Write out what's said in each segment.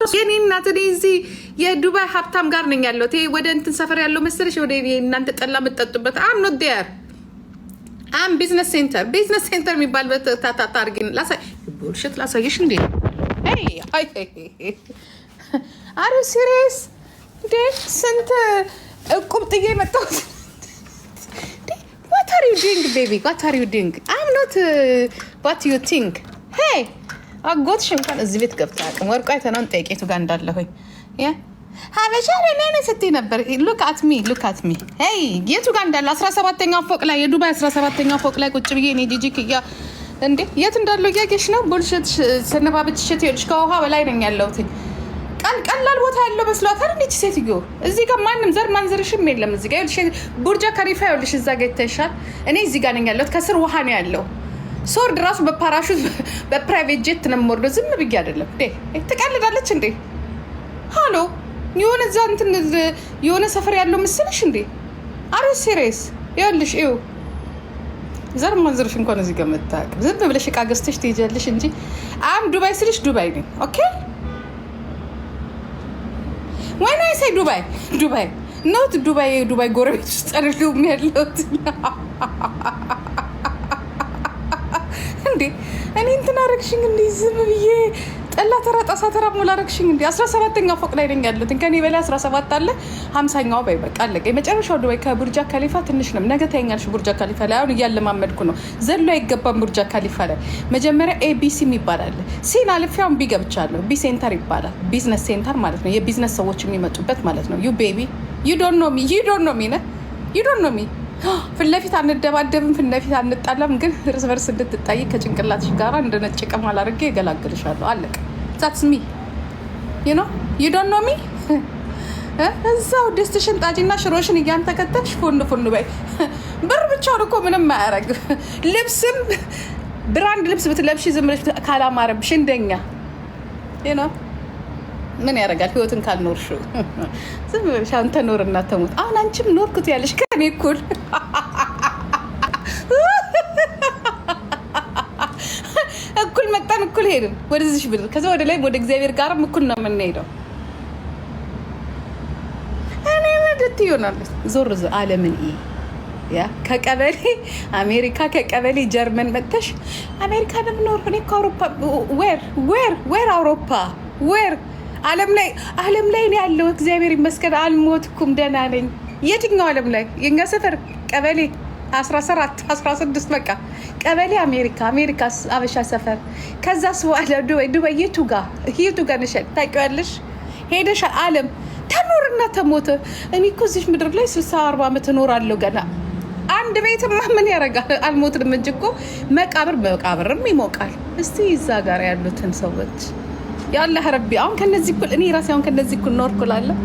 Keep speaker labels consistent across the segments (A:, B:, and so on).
A: የኔ እናት እኔ እዚህ የዱባይ ሀብታም ጋር ነኝ ያለሁት። ይሄ ወደ እንትን ሰፈር ያለው መሰለሽ ወደ እናንተ ጠላ የምትጠጡበት አም ኖት ዴር አም ቢዝነስ ሴንተር የሚባልበት ታታታ አድርጊን ላሳይ ቡልሽት ላሳይሽ እንዴ አር ዩ ሲሪየስ እንዴ ስንት እቁብ ጥዬ መጣሁት። What are you doing baby? What are you doing? I'm not what you think. Hey አጎትሽ እንኳን እዚህ ቤት ገብታ አቅም ወርቁ አይተናን ጠይቄቱ ጋር እንዳለሁኝ ያ ሀበሻ ለኔ ስትይ ነበር። look at me hey የቱ ጋር እንዳለ 17ኛው ፎቅ ላይ የዱባይ 17ኛው ፎቅ ላይ ቁጭ ብዬ እኔ ጂጂ ክያ እንዴ የት እንዳለው ያገሽ ነው ቡልሽት ሰነባብት ሽት ይልሽ ከውሃ በላይ ነኝ ያለሁት። ቀላል ቦታ ያለው መስሏታል እንዴ ሴትዮ። እዚህ ጋር ማንም ዘር ማንዘርሽም የለም። እዚህ ጋር ይልሽ ቡርጃ ከሪፋ ይልሽ እዛ ጋር ይተሻል። እኔ እዚህ ጋር ነኝ ያለሁት። ከስር ውሃ ነው ያለው። ሶርድ ራሱ በፓራሹት በፕራይቬት ጄት ነው የምወርደው። ዝም ብዬ አይደለም እንዴ ትቀልዳለች እንዴ? ሃሎ የሆነ እዛ እንትን የሆነ ሰፈር ያለው መስልሽ እንዴ? አረ ሲሪየስ ይኸውልሽ ይኸው ዘር ማንዘርሽ እንኳን እዚህ ጋር መጣቅ ዝም ብለሽ ዕቃ ገዝተሽ ትሄጃለሽ እንጂ አም ዱባይ ስልሽ ዱባይ ነኝ። ኦኬ when I say ዱባይ not ዱባይ ጎረቤት ውስጥ አይደለም ያለሁት እንዴ እኔ እንትን አረግሽኝ እንዴ ዝም ብዬ ጠላ ተራ ጣሳ ተራ ሞላ አረግሽኝ እንዴ 17ኛው ፎቅ ላይ ነኝ ያለሁት። ከኔ በላይ 17 አለ 50ኛው በይ በቃ አለቀ። የመጨረሻው ዱባይ ከቡርጃ ካሊፋ ትንሽ ነው። ነገ ታኛልሽ ቡርጃ ካሊፋ ላይ አሁን እያለማመድኩ ነው። ዘሎ አይገባም ቡርጃ ካሊፋ ላይ መጀመሪያ ኤቢሲ ይባላል። ሲን አልፊያውን ቢ ገብቻለሁ። ቢ ሴንተር ይባላል። ቢዝነስ ሴንተር ማለት ነው። የቢዝነስ ሰዎች የሚመጡበት ማለት ነው። ዩ ቤቢ you don't know me ፍለፊት አንደባደብም ፍለፊት አንጣላም። ግን እርስ በርስ እንድትጣይ ከጭንቅላትሽ ጋር እንደነጭ ቀማል አድርጌ እገላግልሻለሁ። አለቀ። that's me you don't know me እዛው ደስትሽን ጣጂና ሽሮሽን እያንተከተክሽ ፎን በይ። ብር ብቻውን እኮ ምንም አያረግ። ልብስም ብራንድ ልብስ ብትለብሺ ዝም ብለሽ ካላማረብሽ እንደኛ ምን ያረጋል? ህይወትን ካልኖርሽው ዝም ብለሽ አንተ ኖርና ተሞት። አሁን አንቺም ኖርኩት ያለሽ ከኔ እኩል እኩል መጣን እኩል ሄድን ወደዚህ ብር ከዛ ወደ ላይ ወደ እግዚአብሔር ጋርም እኩል ነው የምንሄደው። እኔ ወደት ይሆናል ዞር ዓለምን ያ ከቀበሌ አሜሪካ ከቀበሌ ጀርመን መጥተሽ አሜሪካ ለምኖር እኔ ከአውሮፓ ዌር አውሮፓ ዌር ዓለም ላይ ነው ያለው። እግዚአብሔር ይመስገን አልሞትኩም፣ ደህና ነኝ። የትኛው ዓለም ላይ? የኛ ሰፈር ቀበሌ 14 16 በቃ ቀበሌ አሜሪካ አበሻ ሰፈር። ከዛስ በኋላ ዱባይ የቱ ጋር ነሽ ታውቂዋለሽ? ሄደሽ ዓለም ተኖርና ተሞተ። እኔ እኮ እዚህ ምድር ላይ 60 40 ዓመት እኖራለሁ ገና። አንድ ቤትማ ምን ያረጋል? አልሞትንም እንጂ እኮ መቃብርም ይሞቃል። እስቲ እዛ ጋር ያሉትን ሰዎች ያላህ ረቢ አሁን ከነዚህ እኩል እኔ ራሴ አሁን ከነዚህ እኩል ኖርኩላለሁ።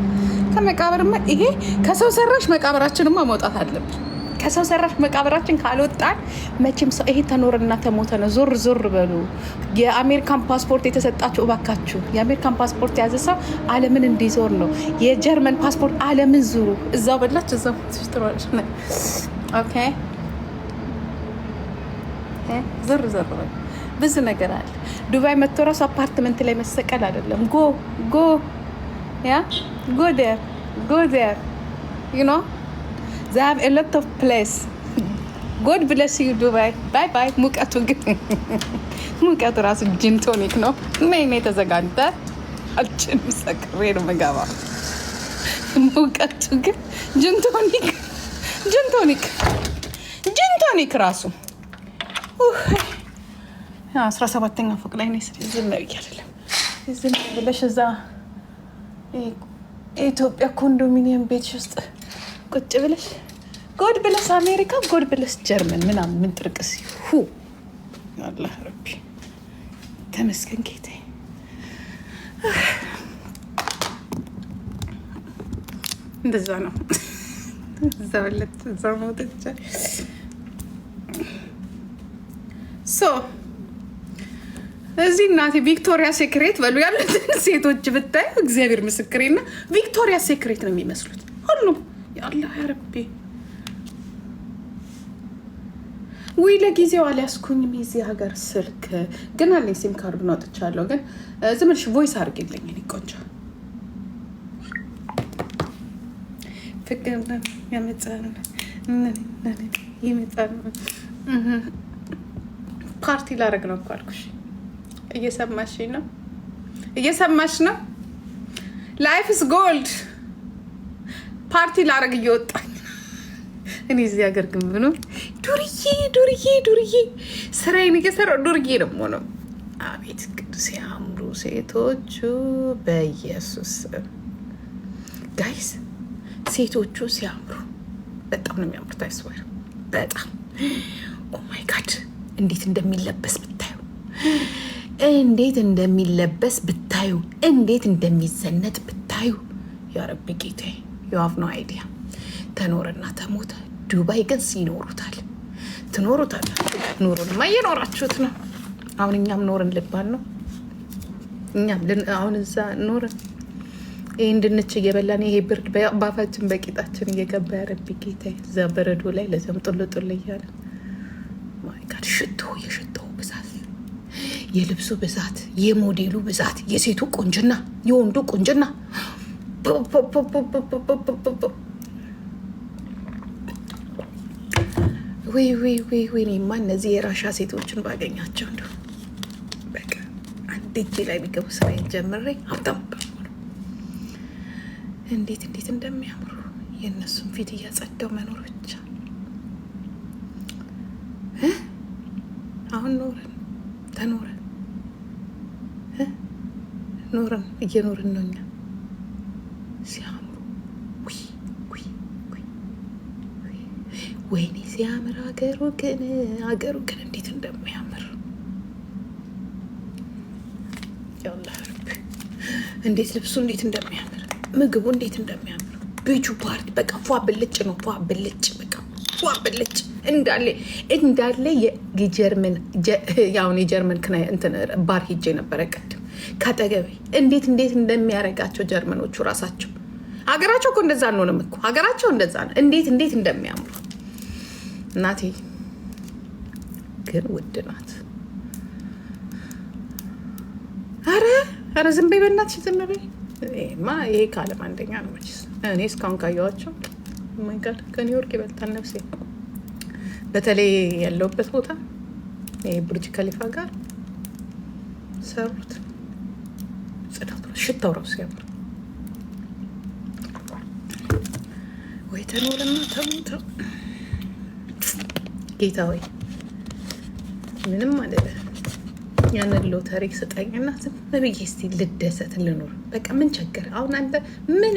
A: ከመቃብርማ ይሄ ከሰው ሰራሽ መቃብራችንማ መውጣት አለብን። ከሰው ሰራሽ መቃብራችን ካልወጣን መቼም ሰው ይሄ ተኖርና ተሞተ ነው። ዞር በሉ። የአሜሪካን ፓስፖርት የተሰጣችሁ እባካችሁ የአሜሪካን ፓስፖርት ያዘ ሰው ዓለምን እንዲዞር ነው። የጀርመን ፓስፖርት ዓለምን ዙሩ። እዛው በላች እዛው ትሽጥሯል። ኦኬ ዞር በሉ። ብዙ ነገር አለ። ዱባይ መጥቶ ራሱ አፓርትመንት ላይ መሰቀል አይደለም። ጎ there they have a lot of place. God bless you Dubai. bye ሙቀቱ ራሱ ጂን ቶኒክ ነው። ምን ተዘጋንተ አጭን ሰክሬ ነው መጋባ። ሙቀቱ ግን ጂን ቶኒክ ራሱ 17ኛው ፎቅ ላይ ነው። ዝም ብያለሁ። ዝም ብለሽ እዛ ኢትዮጵያ ኮንዶሚኒየም ቤት ውስጥ ቁጭ ብለሽ ጎድ ብለስ አሜሪካ ጎድ ብለስ ጀርመን ምናምን ምን ጥርቅስ አላህ ረቢ ተመስገን ጌታዬ። እንደዛ ነው ዘበለት ዘሞተች እዚህ እናቴ ቪክቶሪያ ሴክሬት በሉ ያሉትን ሴቶች ብታይ እግዚአብሔር ምስክሬና ቪክቶሪያ ሴክሬት ነው የሚመስሉት ሁሉም። ያአላህ ያ ረቢ ወይ ለጊዜው አልያዝኩኝም የዚህ ሀገር ስልክ ግን አለኝ። ሲም ካርዱን አውጥቻለሁ። ግን ዝም ብለሽ ቮይስ አድርጊልኝ እኔ ቆንጆ። ፍቅር ያመጣል ይመጣል። ፓርቲ ላደርግ ነው እኮ አልኩሽ። እየሰማሽኝ ነው? እየሰማሽ ነው? ላይፍ ኢዝ ጎልድ። ፓርቲ ላደርግ እየወጣኝ እኔ እዚህ ሀገር ግን ብሎ ዱርዬ ስራዬን እየሰራሁ ዱርዬ ደግሞ ነው። አቤት ቅዱስ ያምሩ ሴቶቹ በኢየሱስ ጋይስ፣ ሴቶቹ ሲያምሩ በጣም ነው የሚያምሩት። አይስወር በጣም ኦ ማይ ጋድ፣ እንዴት እንደሚለበስ ብታዩ፣ እንዴት እንደሚለበስ ብታዩ፣ እንዴት እንደሚዘነጥ ብታዩ። ያረቢ ጌታዬ፣ ዩ ሃቭ ኖ አይዲያ። ተኖረና ተሞተ። ዱባይ ግን ይኖሩታል፣ ትኖሩታል። ኑሮንማ እየኖራችሁት ነው። አሁን እኛም ኖርን ልባል ነው። እኛም አሁን እዛ ኖርን ይህ እንድንች እየበላን ይሄ ብርድ በአፋችን በቂጣችን እየገባ ያረቢ ጌታዬ፣ እዛ በረዶ ላይ ለዚያም ጡል እያለ ማይጋድ። ሽቶ፣ የሽቶው ብዛት፣ የልብሱ ብዛት፣ የሞዴሉ ብዛት፣ የሴቱ ቁንጅና፣ የወንዱ ቁንጅና ወይ እኔማ እነዚህ የራሻ ሴቶችን ባገኛቸው እንደው በቃ አንድ እጄ ላይ ቢገቡ ስራዬን ጀምሬ ሀብታም እንዴት እንደሚያምሩ የእነሱን ፊት እያጸዳው መኖር ብቻ። አሁን ተኖረን ኖረን እየኖርን ነው እኛ። ሲያምሩ ወይኔ ሲያምር አገሩ ግን እንዴት እንደሚያምር ያላህ ረብ። እንዴት ልብሱ እንዴት እንደሚያምር፣ ምግቡ እንዴት እንደሚያምር፣ ቢቹ ፓርቲ በቃ ፏ ብልጭ ነው። ፏ ብልጭ እንዳለ የጀርመን ባር ሂጄ ነበረ ቅድም ካጠገቤ። እንዴት እንደሚያረጋቸው ጀርመኖቹ ራሳቸው። ሀገራቸው እኮ እንደዛ አንሆንም እኮ ሀገራቸው እንደዛ ነው። እንዴት እንደሚያምሩ እናቴ ግን ውድ ናት። አረ ዝም በይ በእናትሽ፣ ዝም በይ። ይሄ ከዓለም አንደኛ ነው መቼስ። እኔ እስካሁን ካየኋቸው ማይ ጋድ ከኒውዮርክ ይበልጣል ነፍሴ። በተለይ ያለውበት ቦታ ይሄ ቡርጅ ከሊፋ ጋር ሰሩት ጽዳቱ፣ ሽታው ራሱ ያምር። ወይ ተኖርና ተሞተው ጌታ ወይ ምንም አይደለ። ያንን ሎተሪ ስጠኝና ዝም ብዬ እስቲ ልደሰት ልኖር። በቃ ምን ቸገረ አሁን አንተ? ምን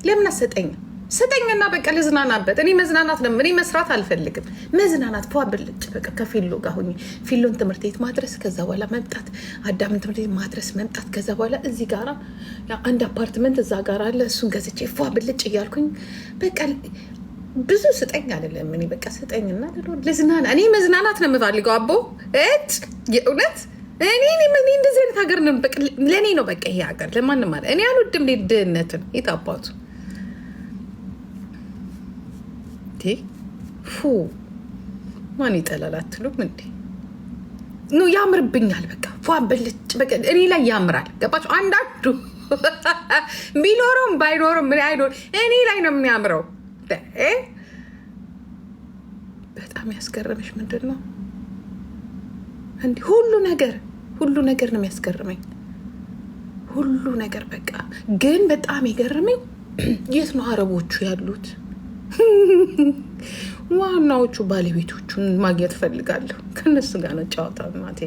A: ለምን አሰጠኝ? ስጠኝና በቃ ልዝናናበት። እኔ መዝናናት ነው፣ እኔ መስራት አልፈልግም። መዝናናት ፏ ብልጭ በቃ ከፊሎ ጋር ሆኜ ፊሎን ትምህርት ቤት ማድረስ፣ ከዛ በኋላ መምጣት፣ አዳምን ትምህርት ቤት ማድረስ መምጣት፣ ከዛ በኋላ እዚህ ጋራ አንድ አፓርትመንት እዛ ጋር አለ፣ እሱን ገዝቼ ፏ ብልጭ እያልኩኝ በቃ ብዙ ስጠኝ አይደለም። እኔ በቃ ስጠኝና ልዝናና። እኔ መዝናናት ነው የምፈልገው። አቦ የእውነት እኔ እንደዚህ አይነት ሀገር ነው በቃ ለእኔ ነው በቃ ይሄ ሀገር ለማንም ማለት እኔ አልወድም። ድህነትን የታባቱ ማን ይጠላል አትሉም እንዴ? ያምርብኛል። በቃ ፏ ብልጭ በቃ እኔ ላይ ያምራል። ገባችሁ? አንዳንዱ ቢኖረውም ባይኖረውም እኔ ላይ ነው የሚያምረው። በጣም ያስገረመሽ ምንድን ነው? እንዲህ ሁሉ ነገር ነው የሚያስገርመኝ። ሁሉ ነገር በቃ ግን በጣም የገረመኝ የት ነው አረቦቹ ያሉት? ዋናዎቹ ባለቤቶቹን ማግኘት ፈልጋለሁ። ከነሱ ጋር ነው ጨዋታ ማቴ።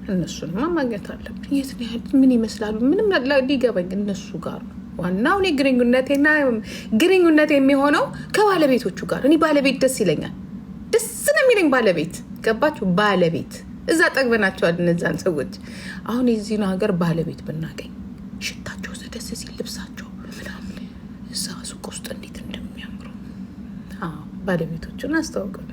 A: እነሱንማ ማግኘት አለብን። የት ነው ያሉት? ምን ይመስላሉ? ምንም ሊገባኝ እነሱ ጋር ነው ዋናው። እኔ ግንኙነት የሚሆነው ከባለቤቶቹ ጋር። እኔ ባለቤት ደስ ይለኛል። ደስ ነው የሚለኝ ባለቤት። ገባችሁ? ባለቤት እዛ ጠግበናቸዋል እነዛን ሰዎች። አሁን የዚህን ሀገር ባለቤት ብናገኝ ሽታቸው ደስ ሲል ልብሳቸው ምናምን እዛ ሱቅ ውስጥ እንዴት እንደሚያምሩ ባለቤቶቹን አስተዋውቀን።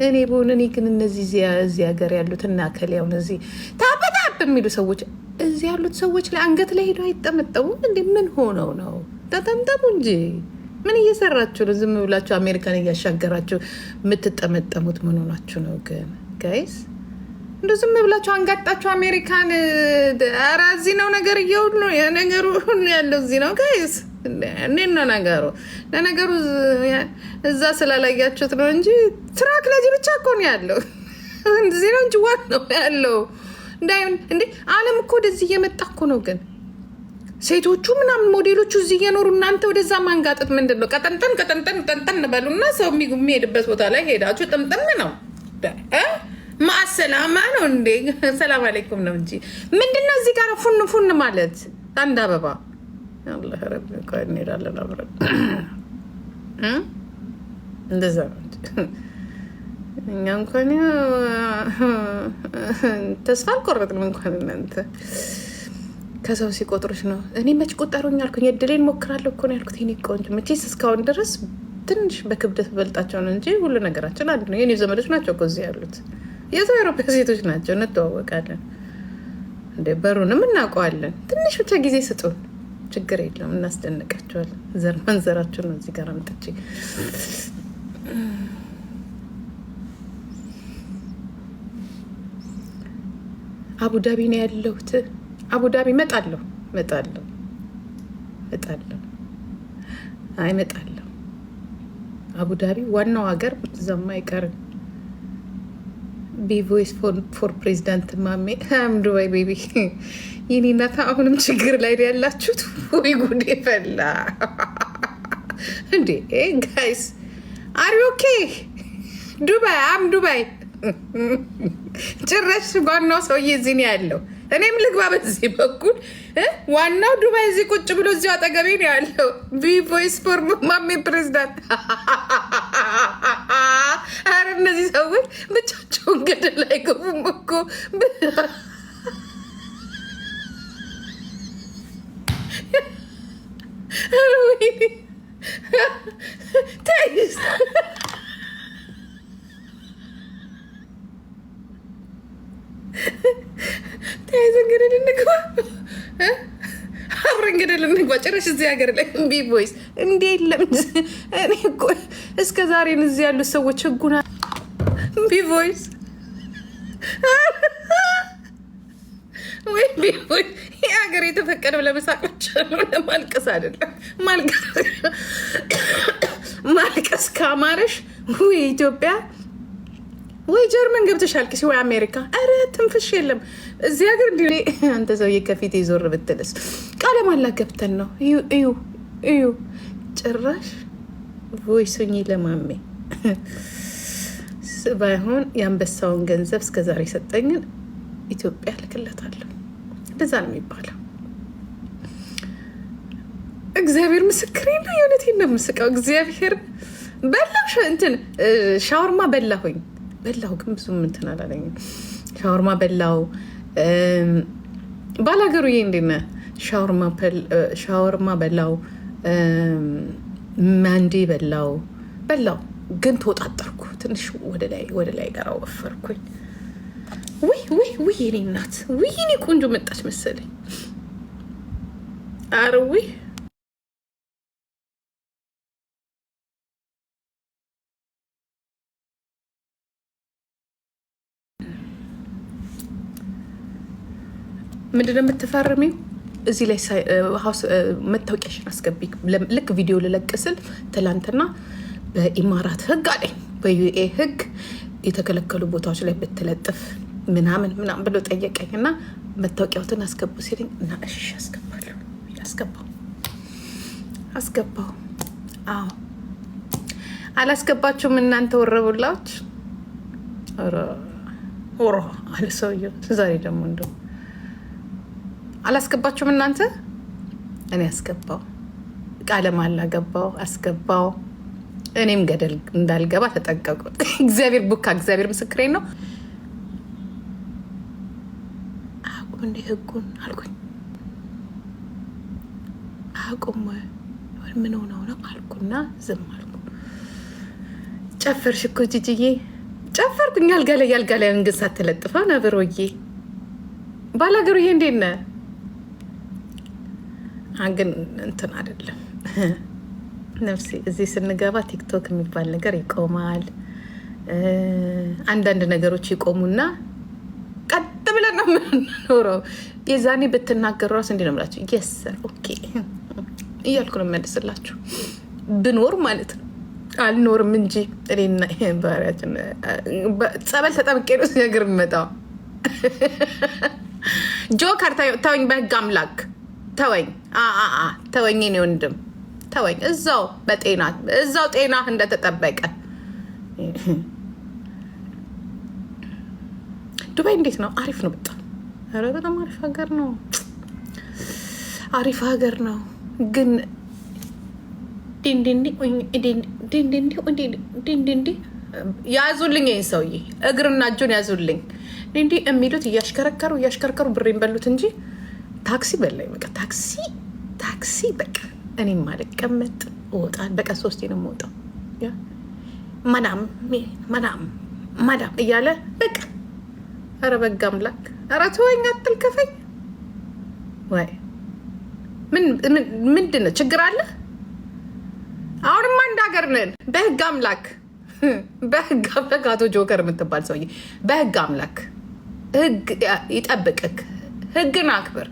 A: እኔ በሆነ እኔ ግን እነዚህ እዚህ ሀገር ያሉት እና ከሊያውን እዚህ ታበታብ የሚሉ ሰዎች እዚህ ያሉት ሰዎች ላይ አንገት ላይ ሄደው አይጠመጠሙም እንዴ? ምን ሆነው ነው? ተጠምጠሙ እንጂ ምን እየሰራችሁ ነው? ዝም ብላችሁ አሜሪካን እያሻገራችሁ የምትጠመጠሙት ምን ሆናችሁ ነው ግን ጋይስ? እንደ ዝም ብላችሁ አንጋጣችሁ አሜሪካን። ኧረ እዚህ ነው ነገር እየውሉ ነገሩ ያለው እዚህ ነው ጋይስ። እንዴት ነው ነገሩ? ለነገሩ እዛ ስላላያችሁት ነው እንጂ ትራክ ለዚህ ብቻ እኮ ነው ያለው። እዚህ ነው እንጂ ዋናው ያለው እንዴ ዓለም እኮ ወደዚህ እየመጣ እኮ ነው። ግን ሴቶቹ ምናምን ሞዴሎቹ እዚህ እየኖሩ እናንተ ወደዛ ማንጋጠጥ ምንድን ነው? ቀጠንጠን በሉና ሰው የሚሄድበት ቦታ ላይ ሄዳችሁ ጥምጥም ነው ማሰላማ ነው እንዴ? ሰላም አለይኩም ነው እንጂ ምንድነው እዚህ ጋር ፉን ማለት? አንድ አበባ አላህ ረብ ነው እንሄዳለን አብረን እንደዛ ነው። እኛ እንኳን ተስፋ አልቆረጥንም። እንኳን እናንተ ከሰው ሲቆጥሩሽ ነው። እኔ መች ቆጠሩኝ አልኩኝ። እድሌን ሞክራለሁ እኮ ነው ያልኩት። ይሄኔ ቆንጆ መቼስ እስካሁን ድረስ ትንሽ በክብደት በልጣቸው ነው እንጂ ሁሉ ነገራችን አንድ ነው። የኔ ዘመዶች ናቸው እኮ እዚህ ያሉት የሰው አውሮፓ ሴቶች ናቸው። እንተዋወቃለን እንደ በሩንም እናውቀዋለን። ትንሽ ብቻ ጊዜ ስጡን፣ ችግር የለም እናስደንቃቸዋለን። ዘር ማንዘራቸው ነው እዚህ ጋር አምጥቼ አቡዳቢ ነው ያለሁት። አቡዳቢ እመጣለሁ። አቡዳቢ ዋናው ሀገር እዛማ አይቀርም። ቢቮይስ ፎር ፕሬዚዳንት ማሜ ዱባይ ቤቢ የኔ እናት አሁንም ችግር ላይ ያላችሁት። ወይ ጉዴ ፈላ እንዴ ጋይስ አር ዩ ኦኬ? ዱባይ ጭራሽ ዋናው ሰውዬ እዚህ ነው ያለው። እኔም ልግባ በዚህ በኩል። ዋናው ዱባይ እዚህ ቁጭ ብሎ እዚሁ አጠገቤ ነው ያለው። ቪቮይስ ፎር ማሜ ፕሬዚዳንት። አረ እነዚህ ሰዎች ብቻቸውን ገደል አይገቡም እኮ። ታይስ ተያይዘን ገደል እንግባ፣ አብረን ገደል እንግባ። ጭራሽ እዚህ ሀገር ላይ ቪቮይስ እንዴ የለም። እኔ እኮ እስከ ዛሬን እዚህ ያሉት ሰዎች ህጉና ቪቮይስ ወይ ቪቮይስ ይህ ሀገር የተፈቀደው ለመሳቅ ብቻ ነው፣ ለማልቀስ አይደለም። ማልቀስ ካማረሽ ወይ ኢትዮጵያ ወይ ጀርመን ገብተሽ አልቅሽ፣ ወይ አሜሪካ። አረ ትንፍሽ የለም እዚህ ሀገር። እንዲ አንተ ሰውዬ ከፊት ይዞር ብትልስ ቃለም አላ ገብተን ነው። እዩ ጭራሽ ቮይሱኝ ለማሜ ባይሆን የአንበሳውን ገንዘብ እስከዛሬ ሰጠኝን ኢትዮጵያ ልክለታለሁ። እንደዛ ነው የሚባለው። እግዚአብሔር ምስክሬ ነው። የእውነቴን ነው የምስቀው። እግዚአብሔር በላሁ እንትን ሻወርማ በላሁ ግን ብዙም እንትን አላለኝም። ሻወርማ በላው። ባላገሩዬ እንዴት ነህ? ሻወርማ በላው፣ ማንዴ በላው ግን ተወጣጠርኩ ትንሽ ወደ ላይ ጋር ወፈርኩኝ። ውይ የኔ እናት፣ ውይ የኔ ቆንጆ መጣች መሰለኝ። አረ ውይ ምንድነው የምትፈርሚው? እዚህ ላይ መታወቂያሽን አስገቢ። ልክ ቪዲዮ ልለቅስል ትላንትና በኢማራት ህግ አለኝ በዩኤ ህግ የተከለከሉ ቦታዎች ላይ ብትለጥፍ ምናምን ብሎ ጠየቀኝ እና መታወቂያውትን አስገቡ ሲለኝ እና እሺ አስገባለሁ። አስገባው። አዎ አላስገባችሁም እናንተ ወረቡላች። ኦሮ አለ ሰውዬው። ዛሬ ደግሞ እንደው አላስገባችሁም እናንተ። እኔ አስገባው፣ ቃለ መሃላ ገባው፣ አስገባው። እኔም ገደል እንዳልገባ ተጠንቀቁ። እግዚአብሔር ቡካ፣ እግዚአብሔር ምስክሬ ነው። አቁም እንደ ህጉን አልኩኝ። አቁም ምን ሆነው ነው አልኩና ዝም አልኩ። ጨፈርሽ እኮ ጂጂዬ፣ ጨፈርኩኝ። ያልጋ ላይ እንግዲህ ሳትለጥፋ ነብሮዬ፣ ባላገሩዬ እንዴት ነህ? ግን እንትን አይደለም ነፍሴ እዚህ ስንገባ ቲክቶክ የሚባል ነገር ይቆማል። አንዳንድ ነገሮች ይቆሙና ቀጥ ብለን ነው የምንኖረው። የዛኔ ብትናገሩ ራሱ እንዲህ ነው የምላችሁ። የሰር ኦኬ እያልኩ ነው የምመልስላችሁ ብኖር ማለት ነው። አልኖርም እንጂ እኔና ባህሪያችን ጸበል ተጠምቄ ነው ነገር የሚመጣው። ጆከር ተወኝ፣ በህግ አምላክ ተወኝ፣ ተወኝ፣ እኔ ወንድም ተወኝ። እዛው በጤና እዛው ጤና እንደተጠበቀ። ዱባይ እንዴት ነው? አሪፍ ነው በጣም። ኧረ በጣም አሪፍ ሀገር ነው፣ አሪፍ ሀገር ነው። ግን ዲንዲንዲ ያዙልኝ፣ ይህን ሰውዬ እግርና እጁን ያዙልኝ። ዲንዲ የሚሉት እያሽከረከሩ ብሬን በሉት እንጂ ታክሲ በላይ በቃ ታክሲ በቃ እኔም አልቀመጥ እወጣል። በቃ 3 ነው የምወጣው። ማዳም እያለ በቃ ኧረ በጋ አምላክ ኧረ ተወኝ፣ አትልከፈኝ። ወይ ምንድን ነው ችግር አለ? አሁንማ አንድ ሀገር ነን። በህግ አምላክ አቶ ጆከር የምትባል ሰውዬ በህግ አምላክ ህግ ይጠብቅክ፣ ህግን አክብር።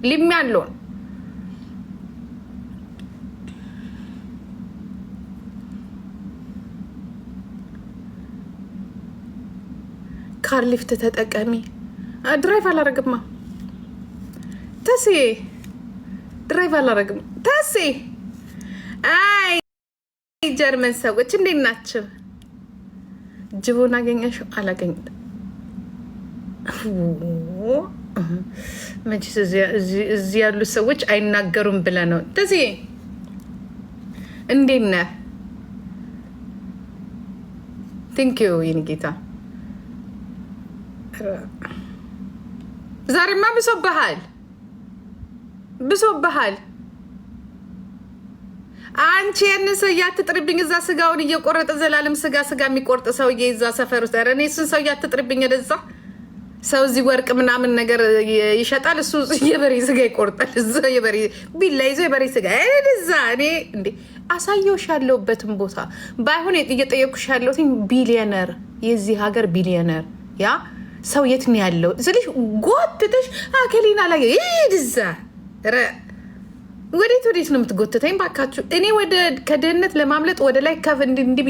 A: ሊሚ ያለውን ካር ሊፍት ተጠቀሚ። ድራይቭ አላረግማ ተሴ፣ ድራይቭ አላረግም ተሴ። አይ ጀርመን ሰዎች እንዴት ናቸው? ጅቡን አገኘሽው? አላገኝም። መቼስ እዚህ ያሉ ሰዎች አይናገሩም ብለህ ነው። ተሴ እንዴት ነህ? ቴንኪዩ የኔ ጌታ። ዛሬማ ብሶብሃል። አንቺ ያንን ሰው እያትጥርብኝ፣ እዛ ስጋውን እየቆረጠ ዘላለም ስጋ የሚቆርጥ ሰውዬ እዛ ሰፈር ውስጥ። ኧረ እኔ እሱን ሰው እያትጥርብኝ። ወደዛ ሰው እዚህ ወርቅ ምናምን ነገር ይሸጣል፣ እሱ የበሬ ስጋ ይቆርጣል። እዛ የበሬ ቢላ ይዞ የበሬ ስጋ እዛ። እኔ እንዴ አሳየውሽ ያለሁበትን ቦታ ባይሆን እየጠየኩሽ ያለሁት ቢሊየነር፣ የዚህ ሀገር ቢሊየነር ያ ሰው የት ነው ያለው ስልሽ ጎትተሽ አከሊና ላይ ይድዛ። ወዴት ነው የምትጎትተኝ? ባካችሁ እኔ ከድህነት ለማምለጥ ወደ ላይ ከፍ እንዲህ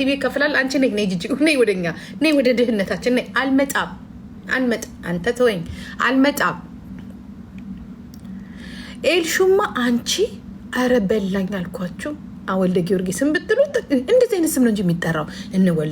A: ብዬ ከፍላል። አንቺ ነይ ጂጂ፣ ነይ ወደኛ፣ ነይ ወደ ድህነታችን ነይ። አልመጣም። አንተ ተወኝ፣ አልመጣም። ኤልሹማ አንቺ ኧረ በላኝ አልኳችሁ። ወልደ ጊዮርጊስን ብትሉት እንደዚህ አይነት ስም ነው እንጂ የሚጠራው። እነ ወልደ